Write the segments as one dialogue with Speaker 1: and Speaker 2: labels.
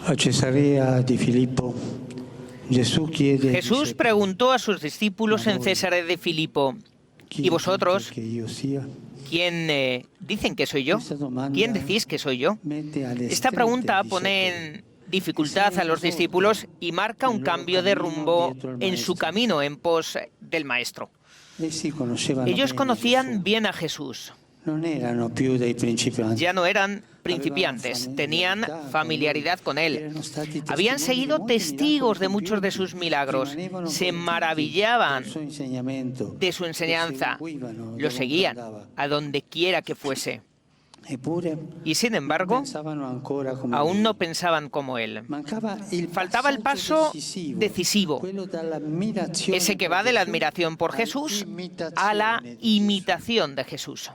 Speaker 1: A Cesarea di Filippo,
Speaker 2: Jesús preguntó a sus discípulos en Cesarea de Filipo: ¿y vosotros? ¿Quién dicen que soy yo? ¿Quién decís que soy yo? Esta pregunta pone en dificultad a los discípulos y marca un cambio de rumbo en su camino en pos del Maestro. Ellos conocían bien a Jesús. Ya no eran principiantes, tenían familiaridad con Él. Habían seguido testigos de muchos de sus milagros, se maravillaban de su enseñanza, lo seguían a donde quiera que fuese. Y sin embargo, aún no pensaban como Él. Faltaba el paso decisivo, ese que va de la admiración por Jesús a la imitación de Jesús.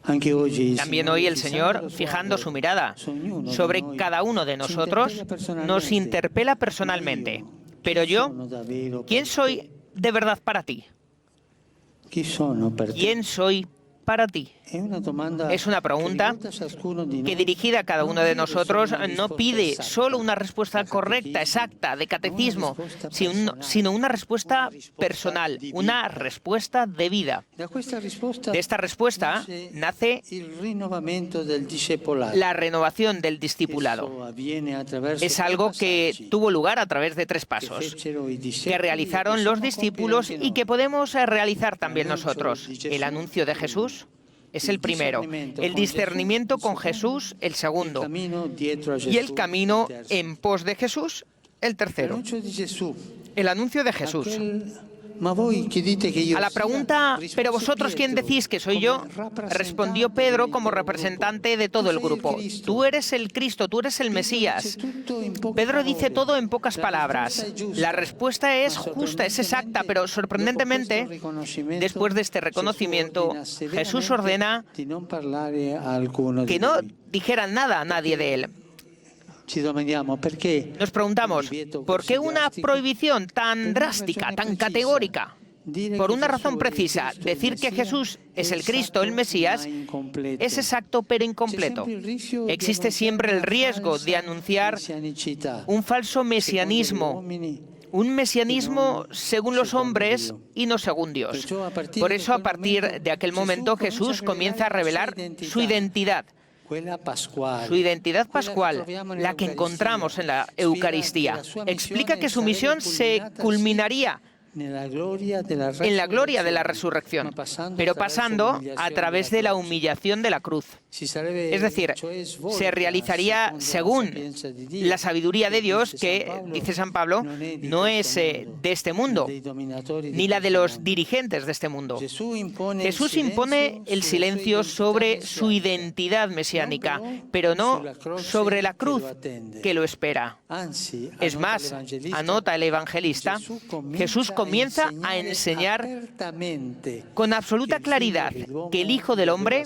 Speaker 2: También hoy el Señor, fijando su mirada sobre cada uno de nosotros, nos interpela personalmente. Pero yo, ¿quién soy de verdad para ti? ¿Quién soy para ti? Es una pregunta que, dirigida a cada uno de nosotros, no pide solo una respuesta correcta, exacta, de catecismo, sino una respuesta personal, una respuesta de vida. De esta respuesta nace la renovación del discipulado. Es algo que tuvo lugar a través de 3 pasos, que realizaron los discípulos y que podemos realizar también nosotros. El anuncio de Jesús es el primero, el discernimiento con Jesús el segundo, y el camino en pos de Jesús el tercero. El anuncio de Jesús. A la pregunta, ¿pero vosotros quién decís que soy yo?, respondió Pedro como representante de todo el grupo: tú eres el Cristo, tú eres el Mesías. Pedro dice todo en pocas palabras. La respuesta es justa, es exacta, pero sorprendentemente, después de este reconocimiento, Jesús ordena que no dijeran nada a nadie de él. Nos preguntamos, ¿por qué una prohibición tan drástica, tan categórica? Por una razón precisa: decir que Jesús es el Cristo, el Mesías, es exacto pero incompleto. Existe siempre el riesgo de anunciar un falso mesianismo, un mesianismo según los hombres y no según Dios. Por eso, a partir de aquel momento, Jesús comienza a revelar su identidad. Su identidad pascual, la que encontramos en la Eucaristía. Explica que su misión se culminaría en la gloria de la resurrección, pero pasando a través de la humillación de la cruz. Es decir, se realizaría según la sabiduría de Dios, que, dice San Pablo, no es de este mundo, ni la de los dirigentes de este mundo. Jesús impone el silencio sobre su identidad mesiánica, pero no sobre la cruz que lo espera. Es más, anota el evangelista, Jesús comienza a enseñar con absoluta claridad que el Hijo del Hombre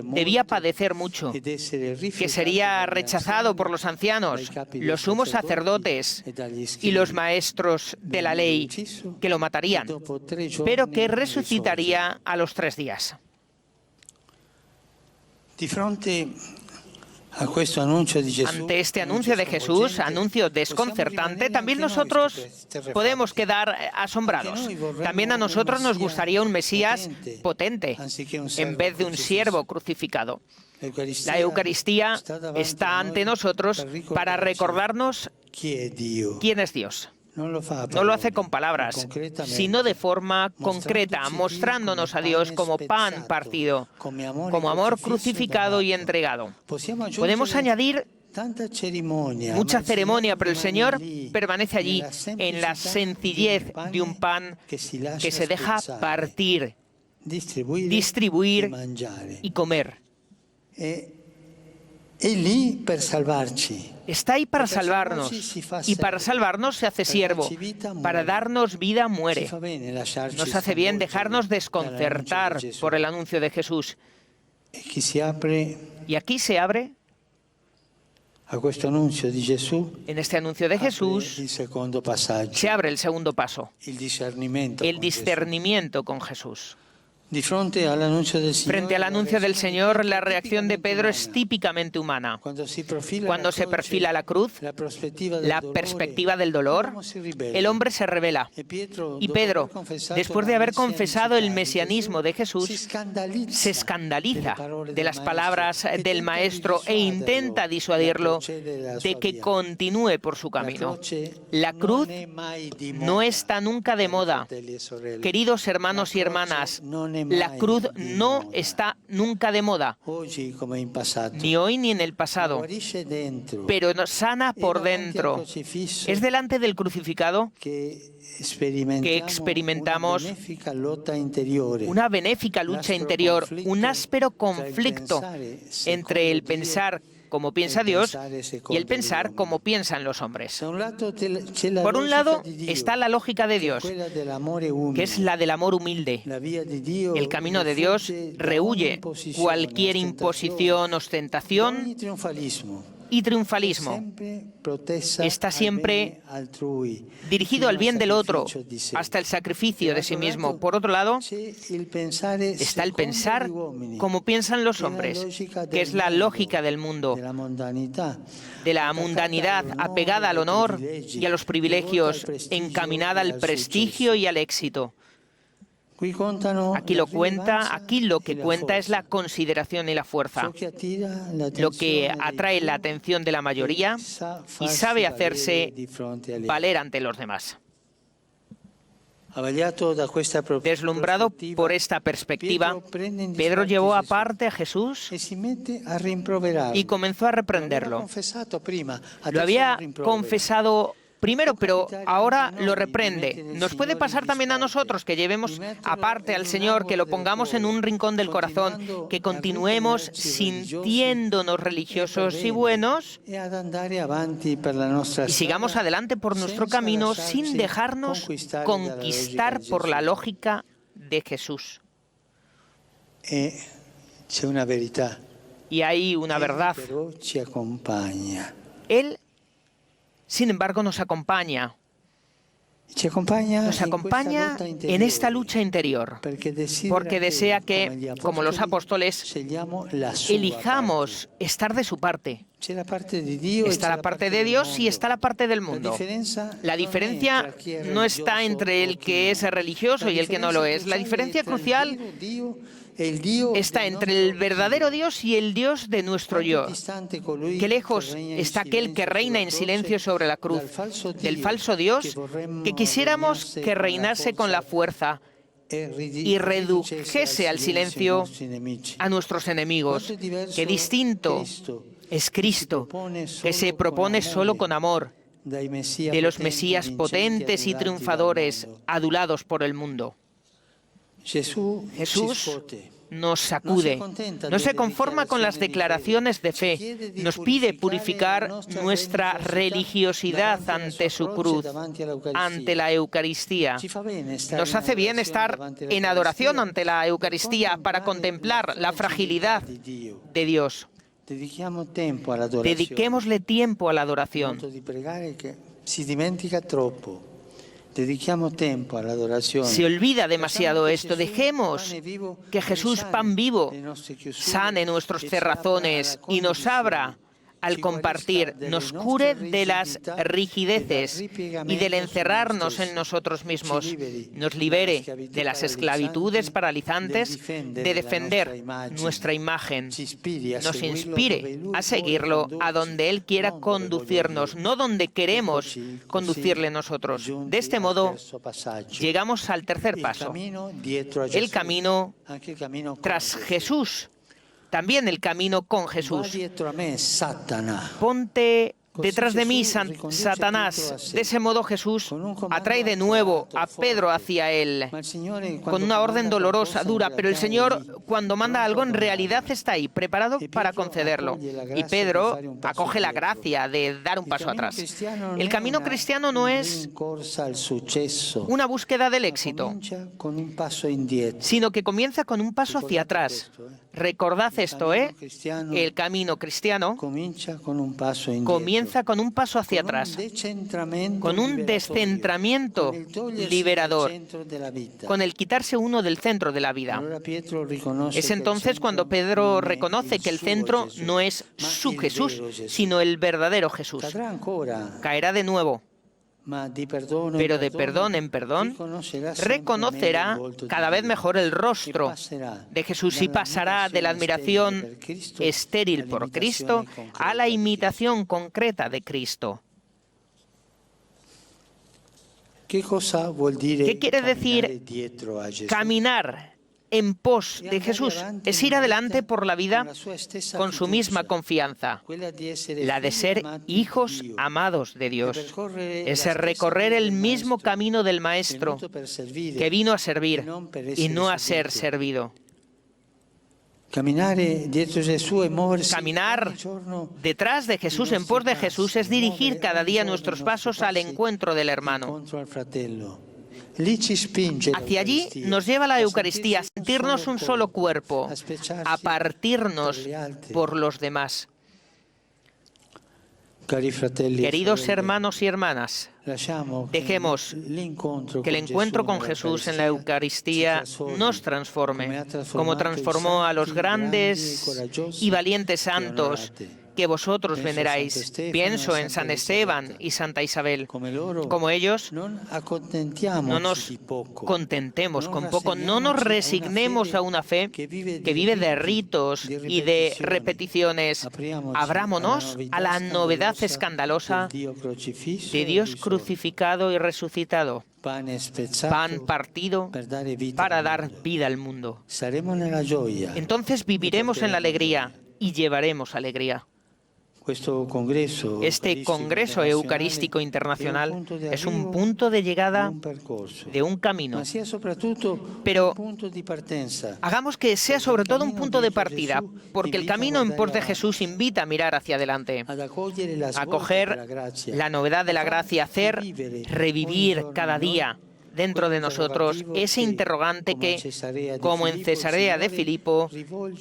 Speaker 2: debía padecer mucho, que sería rechazado por los ancianos, los sumos sacerdotes y los maestros de la ley, que lo matarían, pero que resucitaría a los 3 días. Ante este anuncio de Jesús, anuncio desconcertante, también nosotros podemos quedar asombrados. También a nosotros nos gustaría un Mesías potente, en vez de un siervo crucificado. La Eucaristía está ante nosotros para recordarnos quién es Dios. No lo hace con palabras, sino de forma concreta, mostrándonos a Dios como pan partido, como amor crucificado y entregado. Podemos añadir mucha ceremonia, pero el Señor permanece allí, en la sencillez de un pan que se deja partir, distribuir y comer. Está ahí para salvarnos, y para salvarnos se hace siervo, para darnos vida muere. Nos hace bien dejarnos desconcertar por el anuncio de Jesús. Y aquí se abre, en este anuncio de Jesús, se abre el segundo paso, el discernimiento con Jesús.
Speaker 1: Frente al anuncio del Señor,
Speaker 2: la reacción de Pedro es típicamente humana. Cuando se perfila la cruz, la perspectiva del dolor, el hombre se rebela. Y Pedro, después de haber confesado el mesianismo de Jesús, se escandaliza de las palabras del Maestro e intenta disuadirlo de que continúe por su camino. La cruz no está nunca de moda. Queridos hermanos y hermanas, la cruz no está nunca de moda, ni hoy ni en el pasado, pero sana por dentro. Es delante del crucificado que experimentamos una benéfica lucha interior, un áspero conflicto entre el pensar como piensa Dios y el pensar como piensan los hombres. Por un lado está la lógica de Dios, que es la del amor humilde. El camino de Dios rehúye cualquier imposición, ostentación y triunfalismo. Está siempre dirigido al bien del otro, hasta el sacrificio de sí mismo. Por otro lado, está el pensar como piensan los hombres, que es la lógica del mundo, de la mundanidad apegada al honor y a los privilegios, encaminada al prestigio y al éxito. Aquí lo que cuenta es la consideración y la fuerza, lo que atrae la atención de la mayoría y sabe hacerse valer ante los demás. Deslumbrado por esta perspectiva, Pedro llevó aparte a Jesús y comenzó a reprenderlo. Lo había confesado primero, pero ahora lo reprende. Nos puede pasar también a nosotros que llevemos aparte al Señor, que lo pongamos en un rincón del corazón, que continuemos sintiéndonos religiosos y buenos y sigamos adelante por nuestro camino sin dejarnos conquistar por la lógica de Jesús. Y hay una verdad. Él, sin embargo, nos acompaña. Nos acompaña en esta lucha interior, porque desea que, como los apóstoles, elijamos estar de su parte. Está la parte de Dios y está la parte del mundo. La diferencia no está entre el que es religioso y el que no lo es. La diferencia crucial está entre el verdadero Dios y el Dios de nuestro yo. Qué lejos está aquel que reina en silencio sobre la cruz, del falso Dios que quisiéramos que reinase con la fuerza y redujese al silencio a nuestros enemigos. Qué distinto es Cristo, que se propone solo con amor, de los Mesías potentes y triunfadores, adulados por el mundo. Jesús nos sacude, no se conforma con las declaraciones de fe, nos pide purificar nuestra religiosidad ante su cruz, ante la Eucaristía. Nos hace bien estar en adoración ante la Eucaristía para contemplar la fragilidad de Dios. Dediquémosle tiempo a la adoración. Se olvida demasiado esto. Dejemos que Jesús, pan vivo, sane nuestros cerrazones y nos abra al compartir, nos cure de las rigideces y del encerrarnos en nosotros mismos, nos libere de las esclavitudes paralizantes, de defender nuestra imagen, nos inspire a seguirlo a donde Él quiera conducirnos, no donde queremos conducirle nosotros. De este modo, llegamos al tercer paso, el camino tras Jesús. También el camino con Jesús. Ponte detrás de mí, Satanás. De ese modo Jesús atrae de nuevo a Pedro hacia él, con una orden dolorosa, dura, pero el Señor, cuando manda algo, en realidad está ahí, preparado para concederlo. Y Pedro acoge la gracia de dar un paso atrás. El camino cristiano no es una búsqueda del éxito, sino que comienza con un paso hacia atrás. Recordad esto, El camino cristiano comienza comienza con un paso hacia atrás, con un descentramiento liberador, con el quitarse uno del centro de la vida. Es entonces cuando Pedro reconoce que el centro no es su Jesús, sino el verdadero Jesús. Caerá de nuevo, pero de perdón en perdón reconocerá cada vez mejor el rostro de Jesús y pasará de la admiración estéril por Cristo a la imitación concreta de Cristo. ¿Qué quiere decir caminar en pos de Jesús? Es ir adelante por la vida con su misma confianza, la de ser hijos amados de Dios. Es recorrer el mismo camino del Maestro, que vino a servir y no a ser servido. Caminar detrás de Jesús, en pos de Jesús, es dirigir cada día nuestros pasos al encuentro del hermano. Hacia allí nos lleva la Eucaristía, a sentirnos un solo cuerpo, a partirnos por los demás. Queridos hermanos y hermanas, dejemos que el encuentro con Jesús en la Eucaristía nos transforme, como transformó a los grandes y valientes santos que vosotros veneráis. Pienso en San Esteban y Santa Isabel. Como ellos, no nos contentemos con poco, no nos resignemos a una fe que vive de ritos y de repeticiones. Abrámonos a la novedad escandalosa de Dios crucificado y resucitado, pan partido para dar vida al mundo. Entonces viviremos en la alegría y llevaremos alegría. Este Congreso Eucarístico Internacional es un punto de llegada de un camino, pero hagamos que sea sobre todo un punto de partida, porque el camino en pos de Jesús invita a mirar hacia adelante, a acoger la novedad de la gracia, a hacer revivir cada día dentro de nosotros ese interrogante que, como en Cesarea de Filipo,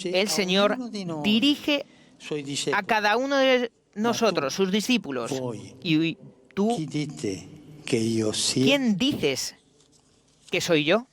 Speaker 2: el Señor dirige a cada uno de nosotros, sus discípulos. ¿Y tú? ¿Quién dices que soy yo?